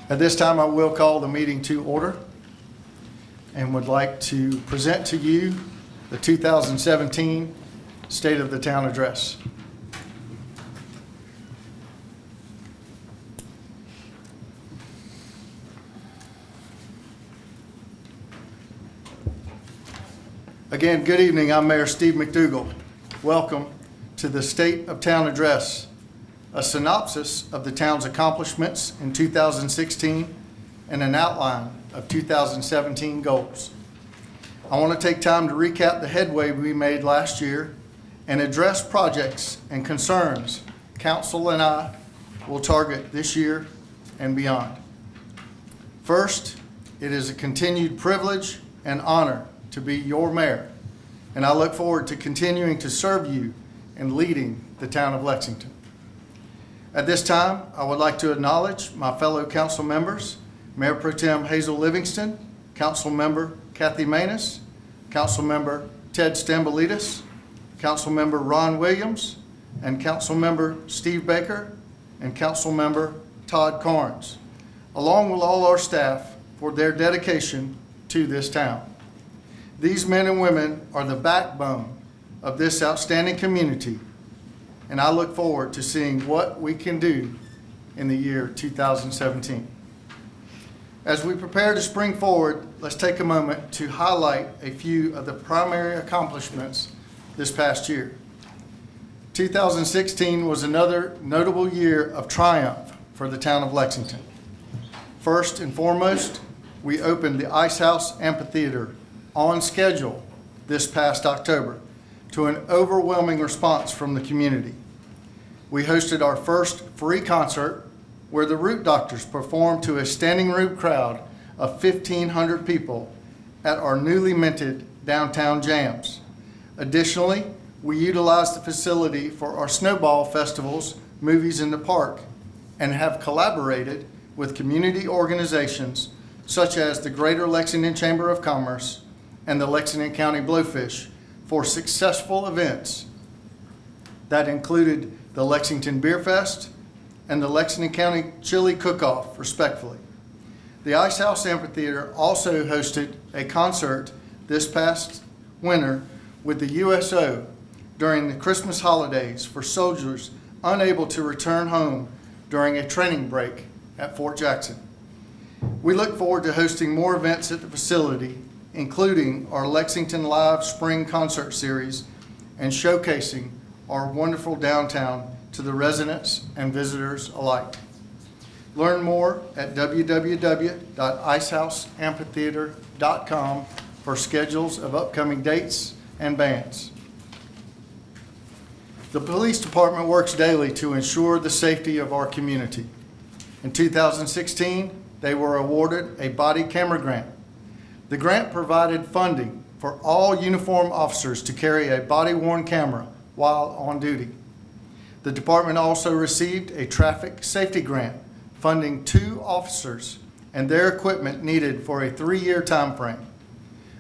At this time, I will call the meeting to order and would like to present to you the 2017 State of the Town Address. Again, good evening. I'm Mayor Steve MacDougall. Welcome to the State of Town Address, a synopsis of the town's accomplishments in 2016 and an outline of 2017 goals. I want to take time to recap the headway we made last year and address projects and concerns Council and I will target this year and beyond. First, it is a continued privilege and honor to be your mayor, and I look forward to continuing to serve you and leading the town of Lexington. At this time, I would like to acknowledge my fellow council members, Mayor Pro Tem Hazel Livingston, Council Member Kathy Maness, Council Member Ted Stambolitis, Council Member Ron Williams, and Council Member Steve Baker, and Council Member Todd Carnes, along with all our staff for their dedication to this town. These men and women are the backbone of this outstanding community, and I look forward to seeing what we can do in the year 2017. As we prepare to spring forward, let's take a moment to highlight a few of the primary accomplishments this past year. 2016 was another notable year of triumph for the town of Lexington. First and foremost, we opened the Ice House Amphitheater on schedule this past October to an overwhelming response from the community. We hosted our first free concert where the Root Doctors performed to a standing room crowd of 1,500 people at our newly minted downtown jams. Additionally, we utilized the facility for our snowball festivals, Movies in the Park, and have collaborated with community organizations such as the Greater Lexington Chamber of Commerce and the Lexington County Blowfish for successful events that included the Lexington Beer Fest and the Lexington County Chili Cook-Off, respectively. The Ice House Amphitheater also hosted a concert this past winter with the USO during the Christmas holidays for soldiers unable to return home during a training break at Fort Jackson. We look forward to hosting more events at the facility, including our Lexington Live Spring Concert Series and showcasing our wonderful downtown to the residents and visitors alike. Learn more at www.icehouseamphitheater.com for schedules of upcoming dates and bands. The police department works daily to ensure the safety of our community. In 2016, they were awarded a body camera grant. The grant provided funding for all uniformed officers to carry a body-worn camera while on duty. The department also received a traffic safety grant funding 2 officers and their equipment needed for a 3-year time frame.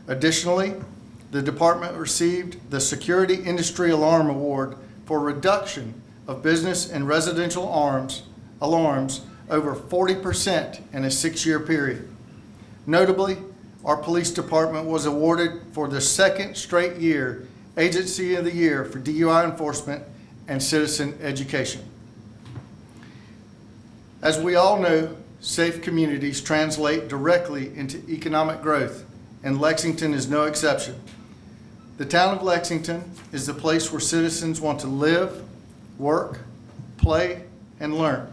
Additionally, the department received the Security Industry Alarm Award for reduction of business and residential alarms over 40% in a 6-year period. Notably, our police department was awarded for the 2nd straight year Agency of the Year for DUI enforcement and citizen education. As we all know, safe communities translate directly into economic growth, and Lexington is no exception. The town of Lexington is the place where citizens want to live, work, play, and learn,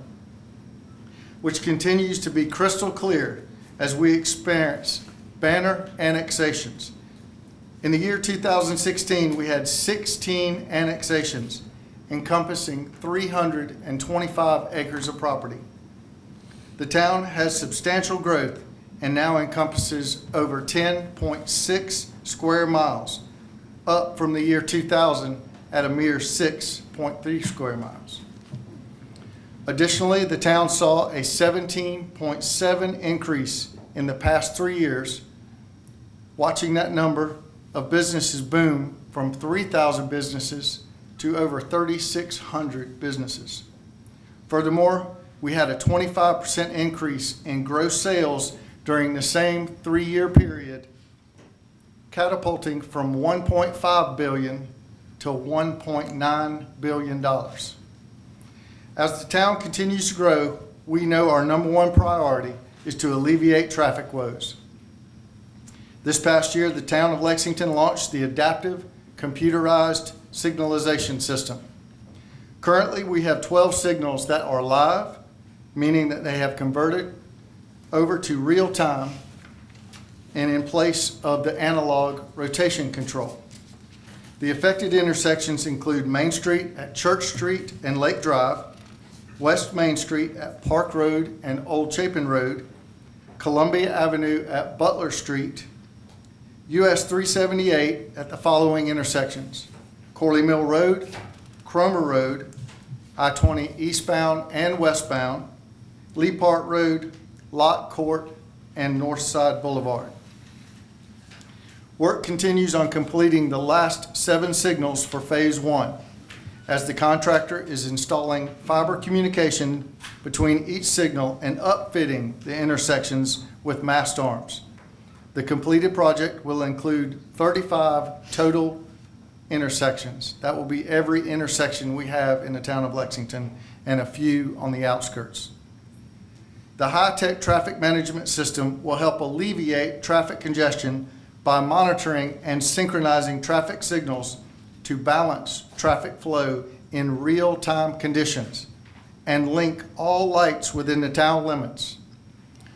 which continues to be crystal clear as we experience banner annexations. In the year 2016, we had 16 annexations encompassing 325 acres of property. The town has substantial growth and now encompasses over 10.6 square miles, up from the year 2000 at a mere 6.3 square miles. Additionally, the town saw a 17.7 increase in the past 3 years, watching that number of businesses boom from 3,000 businesses to over 3,600 businesses. Furthermore, we had a 25% increase in gross sales during the same 3-year period, catapulting from $1.5 billion to $1.9 billion. As the town continues to grow, we know our number one priority is to alleviate traffic woes. This past year, the town of Lexington launched the adaptive computerized signalization system. Currently, we have 12 signals that are live, meaning that they have converted over to real time and in place of the analog rotation control. The affected intersections include Main Street at Church Street and Lake Drive, West Main Street at Park Road and Old Chapin Road, Columbia Avenue at Butler Street, US 378 at the following intersections: Corley Mill Road, Cromer Road, I-20 eastbound and westbound, Lee Park Road, Lott Court, and Northside Boulevard. Work continues on completing the last 7 signals for Phase 1, as the contractor is installing fiber communication between each signal and upfitting the intersections with mast arms. The completed project will include 35 total intersections. That will be every intersection we have in the town of Lexington and a few on the outskirts. The high-tech traffic management system will help alleviate traffic congestion by monitoring and synchronizing traffic signals to balance traffic flow in real-time conditions and link all lights within the town limits.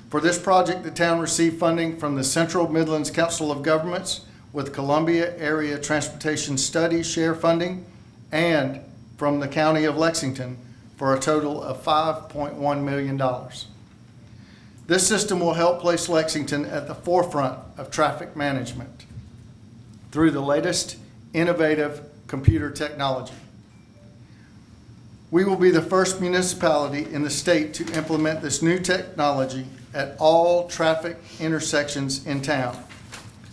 For this project, the town received funding from the Central Midlands Council of Governments with Columbia Area Transportation Studies share funding and from the County of Lexington for a total of $5.1 million. This system will help place Lexington at the forefront of traffic management through the latest innovative computer technology. We will be the first municipality in the state to implement this new technology at all traffic intersections in town.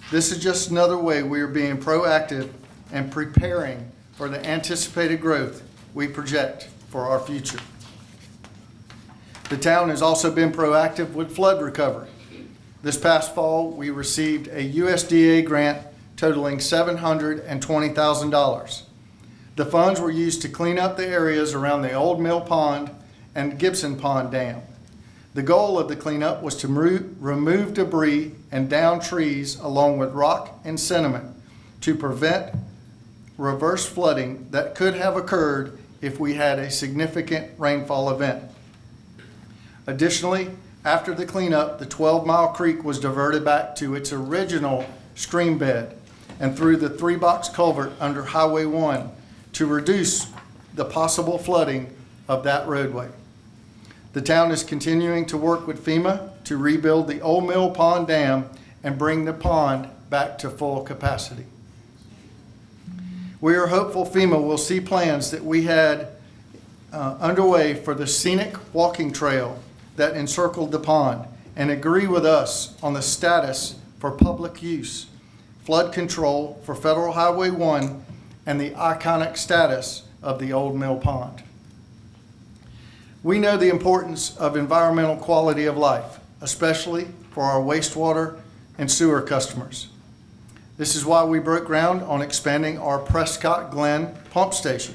This is just another way we are being proactive and preparing for the anticipated growth we project for our future. The town has also been proactive with flood recovery. This past fall, we received a USDA grant totaling $720,000. The funds were used to clean up the areas around the Old Mill Pond and Gibson Pond Dam. The goal of the cleanup was to remove debris and down trees along with rock and sediment to prevent reverse flooding that could have occurred if we had a significant rainfall event. Additionally, after the cleanup, the 12-mile creek was diverted back to its original stream bed and through the 3-box culvert under Highway 1 to reduce the possible flooding of that roadway. The town is continuing to work with FEMA to rebuild the Old Mill Pond Dam and bring the pond back to full capacity. We are hopeful FEMA will see plans that we had underway for the scenic walking trail that encircled the pond and agree with us on the status for public use, flood control for Federal Highway 1, and the iconic status of the Old Mill Pond. We know the importance of environmental quality of life, especially for our wastewater and sewer customers. This is why we broke ground on expanding our Prescott Glen pump station.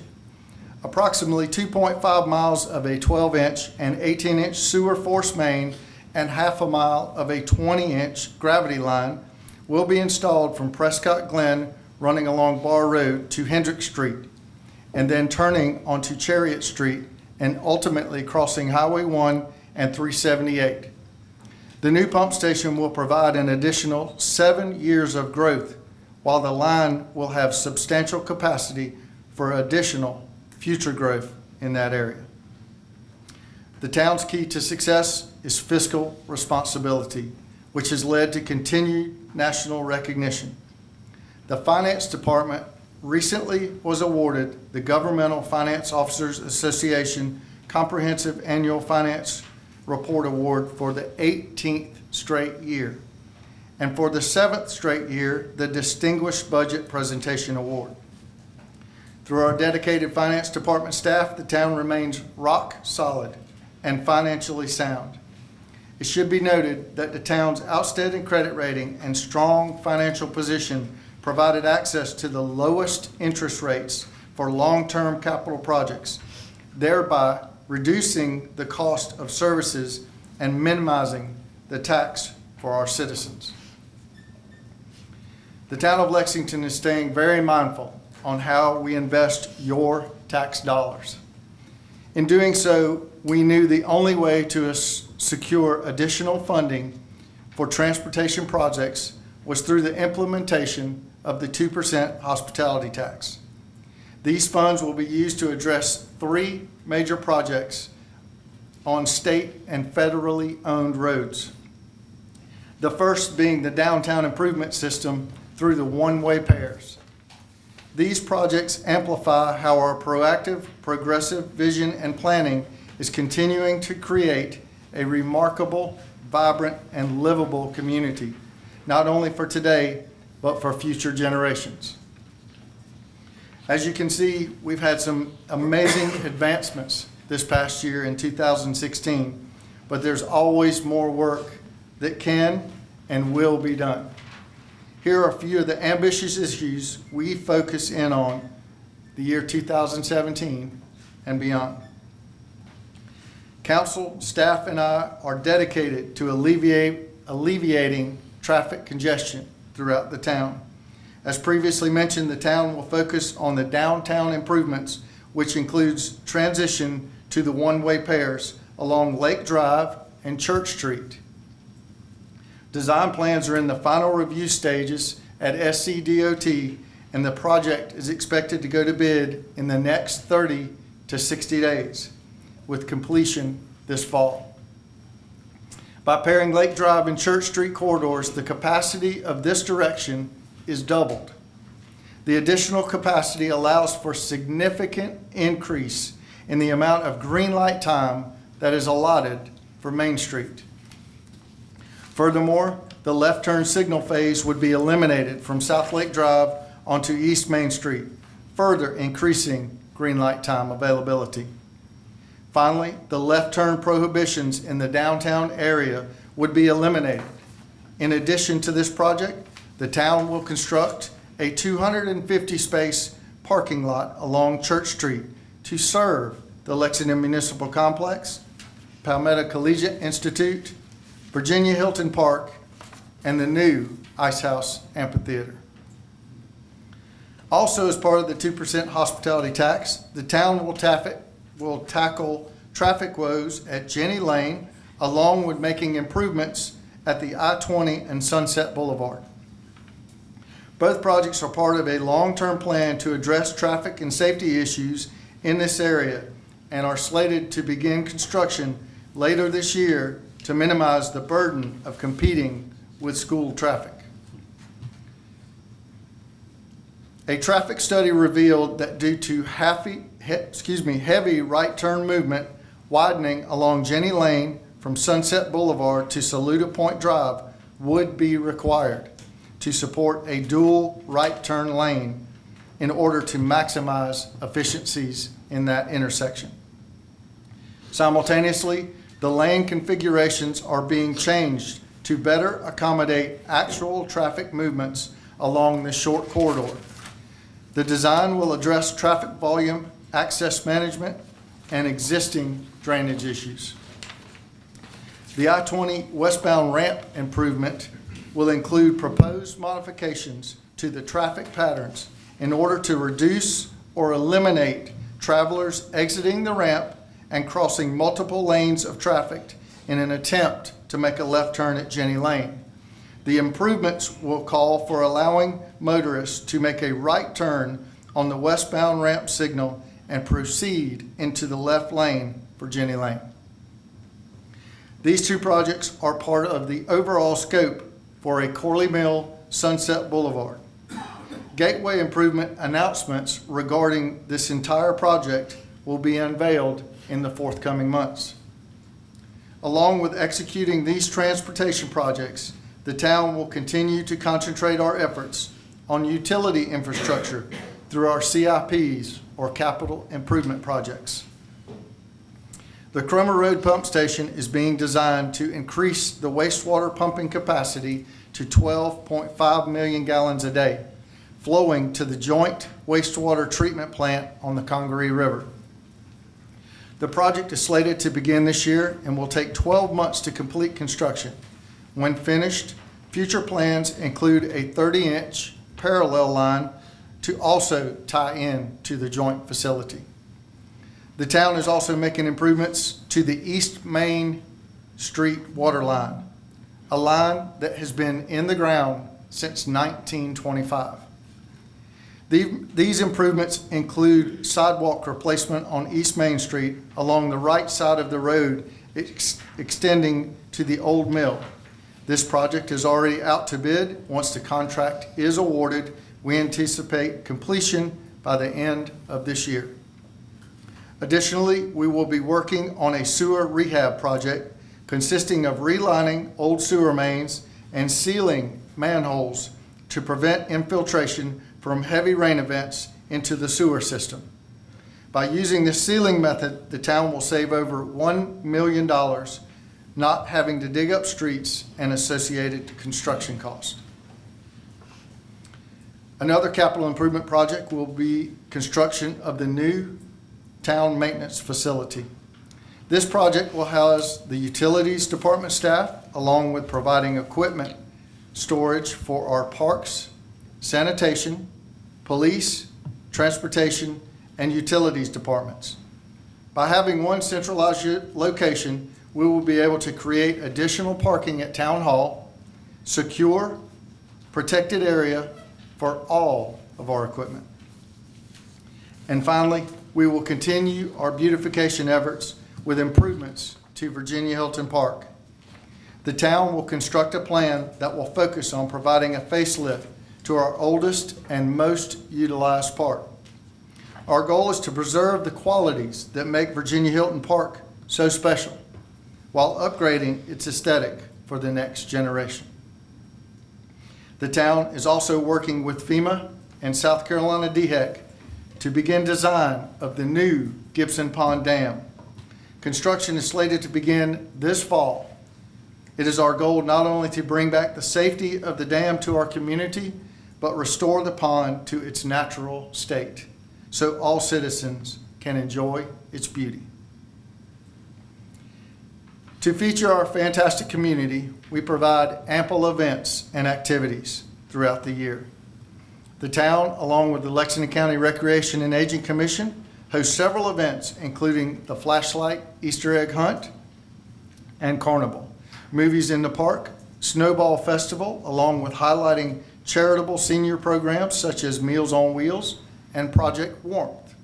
Approximately 2.5 miles of a 12-inch and 18-inch sewer force main and half a mile of a 20-inch gravity line will be installed from Prescott Glen running along Bar Road to Hendrick Street and then turning onto Chariot Street and ultimately crossing Highway 1 and 378. The new pump station will provide an additional 7 years of growth, while the line will have substantial capacity for additional future growth in that area. The town's key to success is fiscal responsibility, which has led to continued national recognition. The Finance Department recently was awarded the Governmental Finance Officers Association Comprehensive Annual Finance Report Award for the 18th straight year, and for the 7th straight year, the Distinguished Budget Presentation Award. Through our dedicated finance department staff, the town remains rock solid, and financially sound. It should be noted that the town's outstanding credit rating and strong financial position provided access to the lowest interest rates for long-term capital projects, thereby reducing the cost of services and minimizing the tax for our citizens. The town of Lexington is staying very mindful on how we invest your tax dollars. In doing so, we knew the only way to secure additional funding for transportation projects was through the implementation of the 2% hospitality tax. These funds will be used to address 3 major projects on state and federally owned roads. The first being the downtown improvement system through the one-way pairs. These projects amplify how our proactive, progressive vision and planning is continuing to create a remarkable, vibrant, and livable community, not only for today, but for future generations. As you can see, we've had some amazing advancements this past year in 2016, but there's always more work that can and will be done. Here are a few of the ambitious issues we focus in on the year 2017 and beyond. Council, staff, and I are dedicated to alleviating traffic congestion throughout the town. As previously mentioned, the town will focus on the downtown improvements, which includes transition to the one-way pairs along Lake Drive and Church Street. Design plans are in the final review stages at SCDOT, and the project is expected to go to bid in the next 30 to 60 days, with completion this fall. By pairing Lake Drive and Church Street corridors, the capacity of this direction is doubled. The additional capacity allows for significant increase in the amount of green light time that is allotted for Main Street. Furthermore, the left turn signal phase would be eliminated from South Lake Drive onto East Main Street, further increasing green light time availability. Finally, the left turn prohibitions in the downtown area would be eliminated. In addition to this project, the town will construct a 250 space parking lot along Church Street to serve the Lexington Municipal Complex, Palmetto Collegiate Institute, Virginia Hilton Park, and the new Ice House Amphitheater. Also, as part of the 2% hospitality tax, the town will tackle traffic woes at Jenny Lane, along with making improvements at the I-20 and Sunset Boulevard. Both projects are part of a long-term plan to address traffic and safety issues in this area and are slated to begin construction later this year to minimize the burden of competing with school traffic. A traffic study revealed that due to heavy right turn movement widening along Jenny Lane from Sunset Boulevard to Saluda Point Drive would be required to support a dual right turn lane in order to maximize efficiencies in that intersection. Simultaneously, the lane configurations are being changed to better accommodate actual traffic movements along the short corridor. The design will address traffic volume, access management, and existing drainage issues. The I-20 westbound ramp improvement will include proposed modifications to the traffic patterns in order to reduce or eliminate travelers exiting the ramp and crossing multiple lanes of traffic in an attempt to make a left turn at Jenny Lane. The improvements will call for allowing motorists to make a right turn on the westbound ramp signal and proceed into the left lane for Jenny Lane. These two projects are part of the overall scope for a Corley Mill Sunset Boulevard. Gateway improvement announcements regarding this entire project will be unveiled in the forthcoming months. Along with executing these transportation projects, the town will continue to concentrate our efforts on utility infrastructure through our CIPs, or capital improvement projects. The Cromer Road Pump Station is being designed to increase the wastewater pumping capacity to 12.5 million gallons a day, flowing to the joint wastewater treatment plant on the Congaree River. The project is slated to begin this year and will take 12 months to complete construction. When finished, future plans include a 30-inch parallel line to also tie in to the joint facility. The town is also making improvements to the East Main Street water line, a line that has been in the ground since 1925. These improvements include sidewalk replacement on East Main Street along the right side of the road extending to the old mill. This project is already out to bid. Once the contract is awarded, we anticipate completion by the end of this year. Additionally, we will be working on a sewer rehab project consisting of relining old sewer mains and sealing manholes to prevent infiltration from heavy rain events into the sewer system. By using this sealing method, the town will save over $1 million not having to dig up streets and associated construction costs. Another capital improvement project will be construction of the new town maintenance facility. This project will house the utilities department staff along with providing equipment storage for our parks, sanitation, police, transportation, and utilities departments. By having one centralized location, we will be able to create additional parking at Town Hall, secure, protected area for all of our equipment. And finally, we will continue our beautification efforts with improvements to Virginia Hilton Park. The town will construct a plan that will focus on providing a facelift to our oldest and most utilized park. Our goal is to preserve the qualities that make Virginia Hilton Park so special, while upgrading its aesthetic for the next generation. The town is also working with FEMA and South Carolina DHEC to begin design of the new Gibson Pond Dam. Construction is slated to begin this fall. It is our goal not only to bring back the safety of the dam to our community, but restore the pond to its natural state so all citizens can enjoy its beauty. To feature our fantastic community, we provide ample events and activities throughout the year. The town, along with the Lexington County Recreation and Aging Commission, hosts several events, including the Flashlight Easter Egg Hunt and Carnival, Movies in the Park, Snowball Festival, along with highlighting charitable senior programs such as Meals on Wheels and Project Warmth.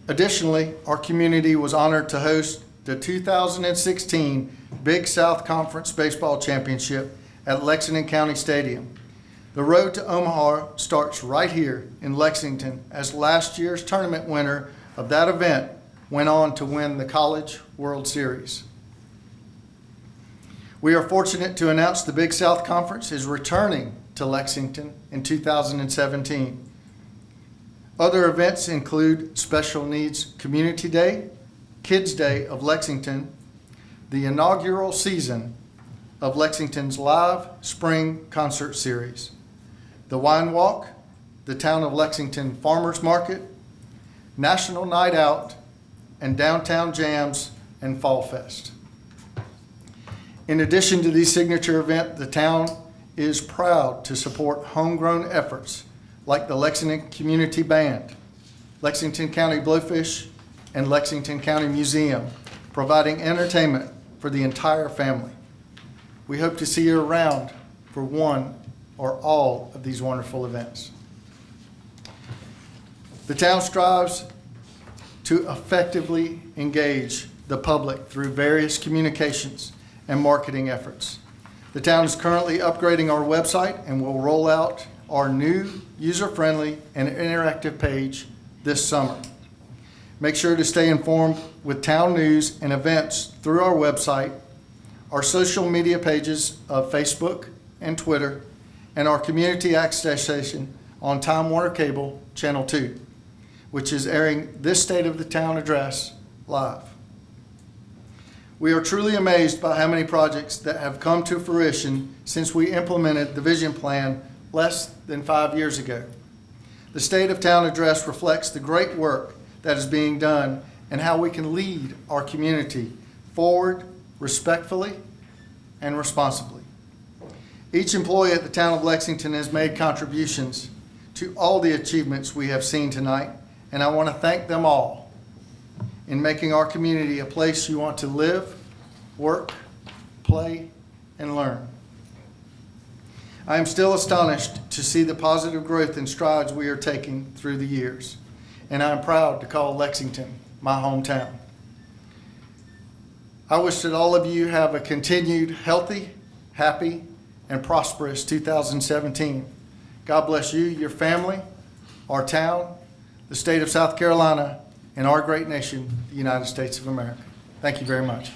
Additionally, our community was honored to host the 2016 Big South Conference Baseball Championship at Lexington County Stadium. The road to Omaha starts right here in Lexington, as last year's tournament winner of that event went on to win the College World Series. We are fortunate to announce the Big South Conference is returning to Lexington in 2017. Other events include Special Needs Community Day, Kids Day of Lexington, the inaugural season of Lexington's live spring concert series, the Wine Walk, the Town of Lexington Farmers Market, National Night Out, and Downtown Jams and Fall Fest. In addition to these signature events, the town is proud to support homegrown efforts like the Lexington Community Band, Lexington County Blowfish, and Lexington County Museum, providing entertainment for the entire family. We hope to see you around for one or all of these wonderful events. The town strives to effectively engage the public through various communications and marketing efforts. The town is currently upgrading our website and will roll out our new user-friendly and interactive page this summer. Make sure to stay informed with town news and events through our website, our social media pages of Facebook and Twitter, and our community access station on Time Warner Cable Channel 2, which is airing this State of the Town address live. We are truly amazed by how many projects that have come to fruition since we implemented the vision plan less than 5 years ago. The State of Town address reflects the great work that is being done and how we can lead our community forward respectfully and responsibly. Each employee at the Town of Lexington has made contributions to all the achievements we have seen tonight, and I want to thank them all in making our community a place you want to live, work, play, and learn. I am still astonished to see the positive growth and strides we are taking through the years, and I am proud to call Lexington my hometown. I wish that all of you have a continued healthy, happy, and prosperous 2017. God bless you, your family, our town, the state of South Carolina, and our great nation, the United States of America. Thank you very much.